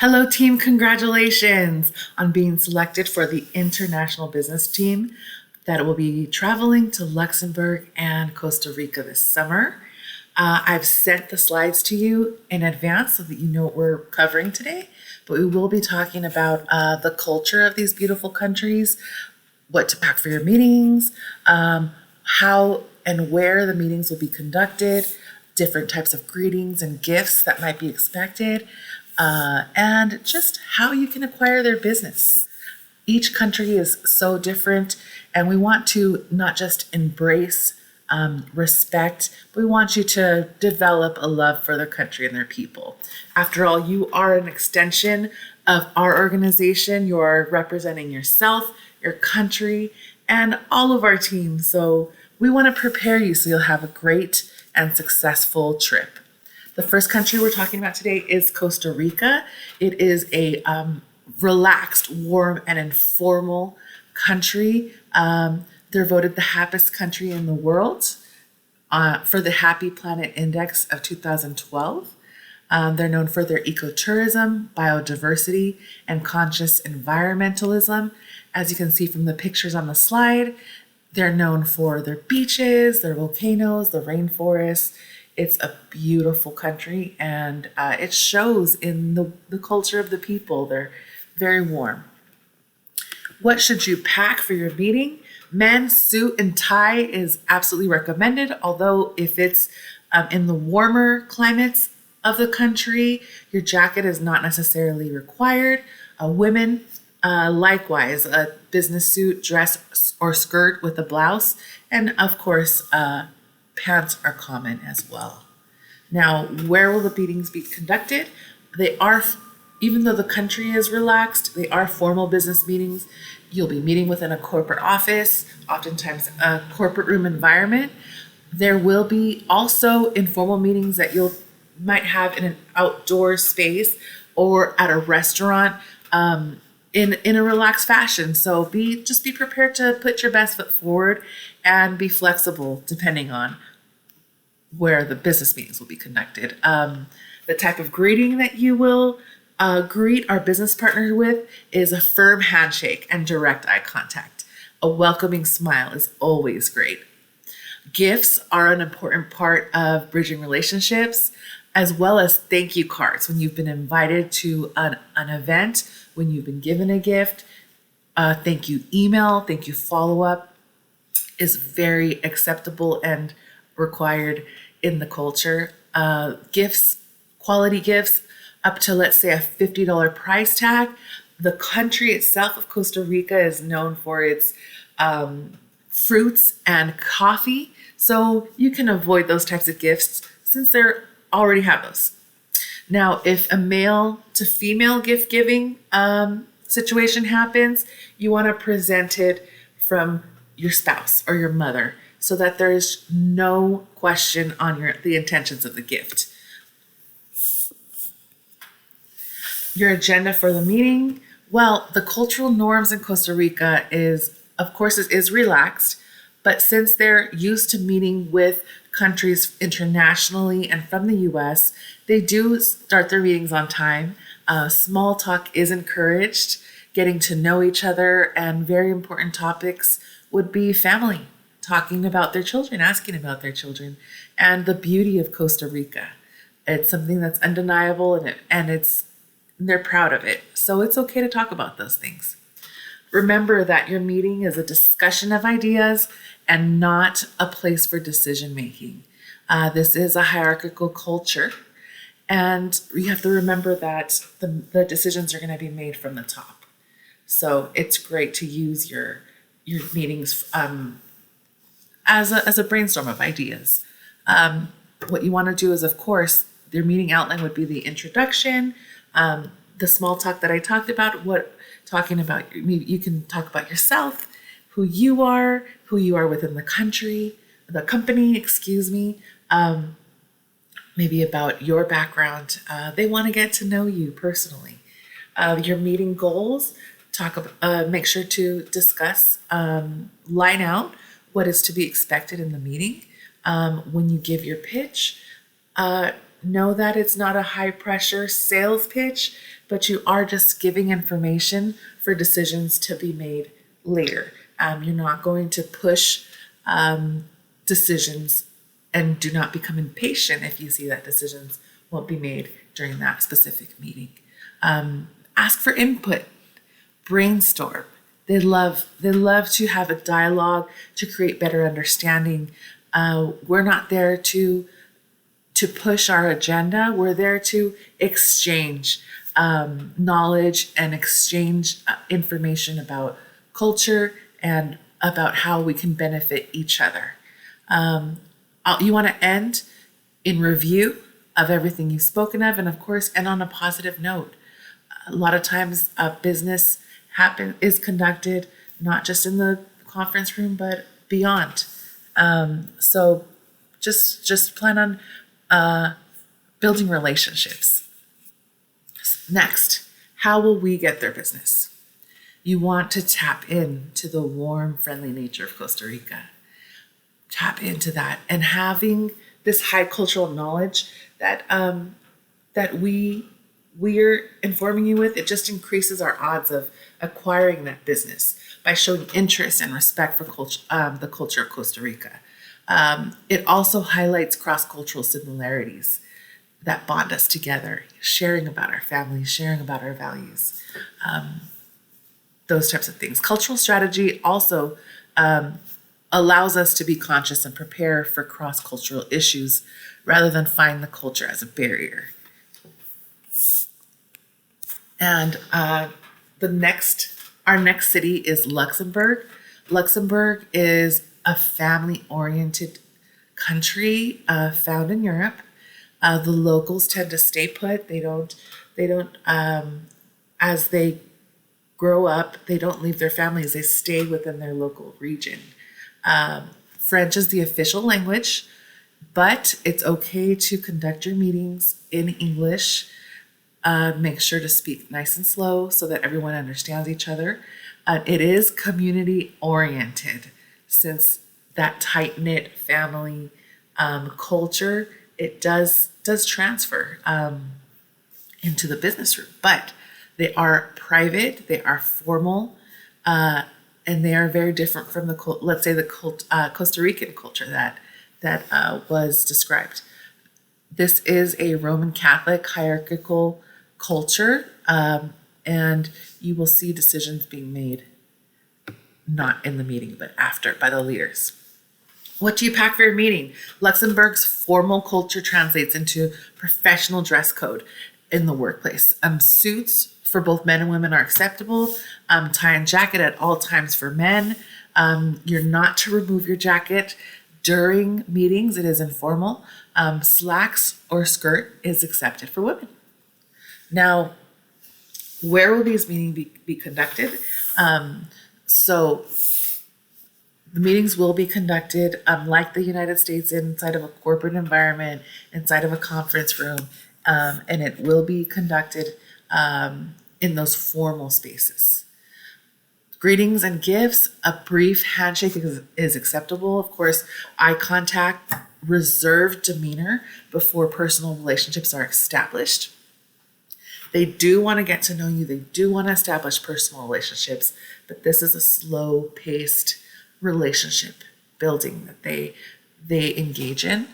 Hello, team. Congratulations on being selected for the international business team that will be traveling to Luxembourg and Costa Rica this summer. I've sent the slides to you in advance so that you know what we're covering today, but we will be talking about the culture of these beautiful countries, what to pack for your meetings, how and where the meetings will be conducted, different types of greetings and gifts that might be expected, and just how you can acquire their business. Each country is so different, and we want to not just embrace respect, but we want you to develop a love for their country and their people. After all, you are an extension of our organization. You are representing yourself, your country, and all of our teams. So we want to prepare you so you'll have a great and successful trip. The first country we're talking about today is Costa Rica. It is a relaxed, warm, and informal country. They're voted the happiest country in the world for the Happy Planet Index of 2012. They're known for their ecotourism, biodiversity, and conscious environmentalism. As you can see from the pictures on the slide, they're known for their beaches, their volcanoes, the rainforests. It's a beautiful country, and it shows in the culture of the people. They're very warm. What should you pack for your meeting? Men's suit and tie is absolutely recommended, although if it's in the warmer climates of the country, your jacket is not necessarily required. Women, likewise, a business suit, dress, or skirt with a blouse, and of course, pants are common as well. Now, where will the meetings be conducted? They are, even though the country is relaxed, they are formal business meetings. You'll be meeting within a corporate office, oftentimes a corporate room environment. There will be also informal meetings that you might have in an outdoor space or at a restaurant in a relaxed fashion. So just be prepared to put your best foot forward and be flexible depending on where the business meetings will be conducted. The type of greeting that you will greet our business partners with is a firm handshake and direct eye contact. A welcoming smile is always great. Gifts are an important part of bridging relationships, as well as thank you cards when you've been invited to an event, when you've been given a gift. Thank you email, thank you follow-up is very acceptable and required in the culture. Gifts, quality gifts, up to, let's say, a $50 price tag. The country itself of Costa Rica is known for its fruits and coffee. So you can avoid those types of gifts since they already have those. Now, if a male to female gift giving situation happens, you want to present it from your spouse or your mother so that there's no question on the intentions of the gift. Your agenda for the meeting. Well, the cultural norms in Costa Rica is relaxed, but since they're used to meeting with countries internationally and from the US, they do start their meetings on time. Small talk is encouraged. Getting to know each other, and very important topics would be family, talking about their children, asking about their children, and the beauty of Costa Rica. It's something that's undeniable, and they're proud of it. So it's okay to talk about those things. Remember that your meeting is a discussion of ideas and not a place for decision making. This is a hierarchical culture, and you have to remember that the decisions are going to be made from the top. So it's great to use your meetings as a brainstorm of ideas. What you want to do is, of course, your meeting outline would be the introduction, the small talk that I talked about. You can talk about yourself, who you are within the company, maybe about your background. They want to get to know you personally. Your meeting goals. Make sure to discuss, line out what is to be expected in the meeting. When you give your pitch, know that it's not a high pressure sales pitch, but you are just giving information for decisions to be made later. You're not going to push decisions, and do not become impatient if you see that decisions won't be made during that specific meeting. Ask for input, brainstorm. They love to have a dialogue to create better understanding. We're not there to push our agenda. We're there to exchange knowledge and exchange information about culture and about how we can benefit each other. You want to end in review of everything you've spoken of, and of course, end on a positive note. A lot of times, business is conducted not just in the conference room, but beyond. So just plan on building relationships. Next, how will we get their business? You want to tap into the warm, friendly nature of Costa Rica. Tap into that, and having this high cultural knowledge that we're informing you with, it just increases our odds of acquiring that business by showing interest and respect for the culture of Costa Rica. It also highlights cross-cultural similarities that bond us together, sharing about our families, sharing about our values, those types of things. Cultural strategy also allows us to be conscious and prepare for cross-cultural issues rather than find the culture as a barrier. And our next city is Luxembourg. Luxembourg is a family-oriented country found in Europe. The locals tend to stay put. They don't as they grow up, they don't leave their families. They stay within their local region. French is the official language, but it's okay to conduct your meetings in English. Make sure to speak nice and slow so that everyone understands each other. It is community oriented, since that tight-knit family culture, it does transfer into the business room. But they are private, they are formal, and they are very different from the Costa Rican culture that was described. This is a Roman Catholic hierarchical culture, and you will see decisions being made not in the meeting, but after, by the leaders. What do you pack for your meeting? Luxembourg's formal culture translates into professional dress code in the workplace. Suits for both men and women are acceptable. Tie and jacket at all times for men. You're not to remove your jacket during meetings. It is informal. Slacks or skirt is accepted for women. Now, where will these meetings be conducted? So the meetings will be conducted, like the United States, inside of a corporate environment, inside of a conference room, and it will be conducted in those formal spaces. Greetings and gifts, a brief handshake is acceptable. Of course, eye contact, reserved demeanor before personal relationships are established. They do want to get to know you. They do want to establish personal relationships, but this is a slow-paced relationship building that they engage in.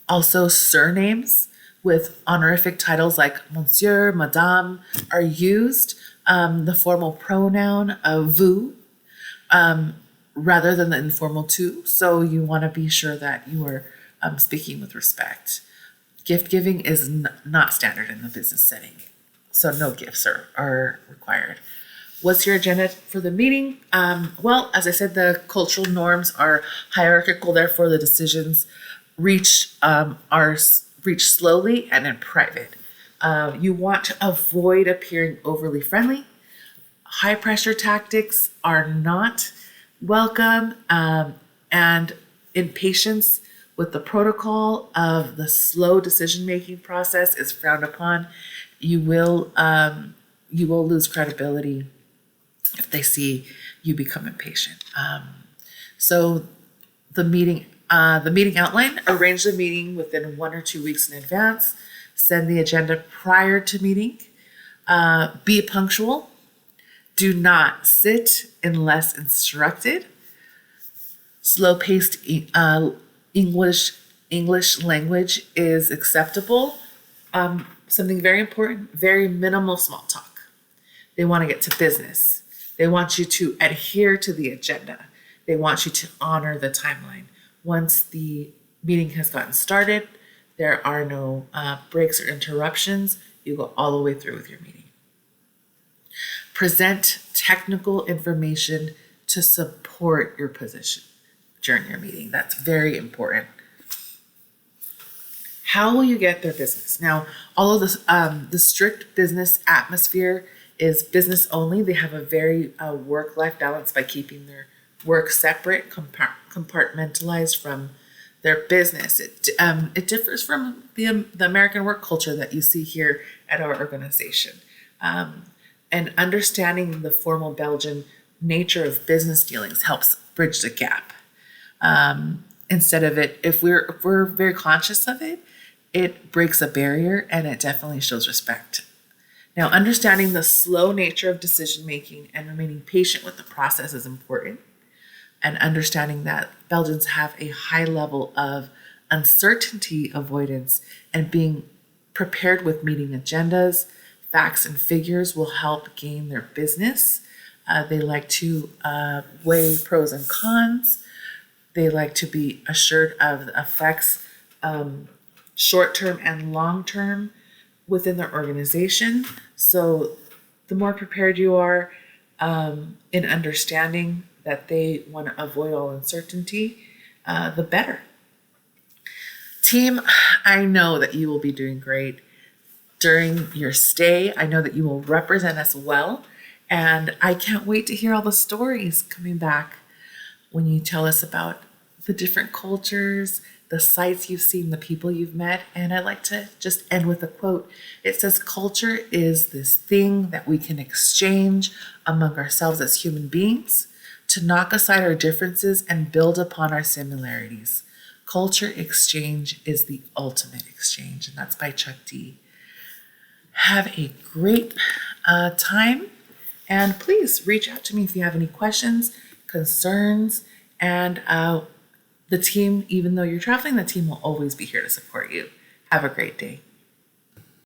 Also, surnames with honorific titles like Monsieur, Madame are used. The formal pronoun of vous rather than the informal tu. So you want to be sure that you are speaking with respect. Gift giving is not standard in the business setting, so no gifts are required. What's your agenda for the meeting? Well, as I said, the cultural norms are hierarchical, therefore the decisions are reached slowly and in private. You want to avoid appearing overly friendly. High pressure tactics are not welcome, and impatience with the protocol of the slow decision-making process is frowned upon. You will lose credibility if they see you become impatient. So the meeting outline: arrange the meeting within 1 or 2 weeks in advance. Send the agenda prior to meeting. Be punctual. Do not sit unless instructed. Slow-paced English language is acceptable. Something very important, very minimal small talk. They want to get to business. They want you to adhere to the agenda. They want you to honor the timeline. Once the meeting has gotten started, there are no breaks or interruptions. You go all the way through with your meeting. Present technical information to support your position during your meeting. That's very important. How will you get their business? Now, all of this, the strict business atmosphere is business only. They have a very work-life balance by keeping their work separate, compartmentalized from their business. It differs from the American work culture that you see here at our organization. And understanding the formal Belgian nature of business dealings helps bridge the gap. Instead of it, if we're very conscious of it, it breaks a barrier and it definitely shows respect. Now, understanding the slow nature of decision making and remaining patient with the process is important. And understanding that Belgians have a high level of uncertainty avoidance and being prepared with meeting agendas, facts, and figures will help gain their business. They like to weigh pros and cons. They like to be assured of the effects, short-term and long-term, within their organization. So the more prepared you are in understanding that they want to avoid all uncertainty, the better. Team, I know that you will be doing great during your stay. I know that you will represent us well. And I can't wait to hear all the stories coming back when you tell us about the different cultures, the sites you've seen, the people you've met. And I'd like to just end with a quote. It says, culture is this thing that we can exchange among ourselves as human beings to knock aside our differences and build upon our similarities. Culture exchange is the ultimate exchange. And that's by Chuck D. Have a great time. And please reach out to me if you have any questions, concerns, and the team, even though you're traveling, the team will always be here to support you. Have a great day.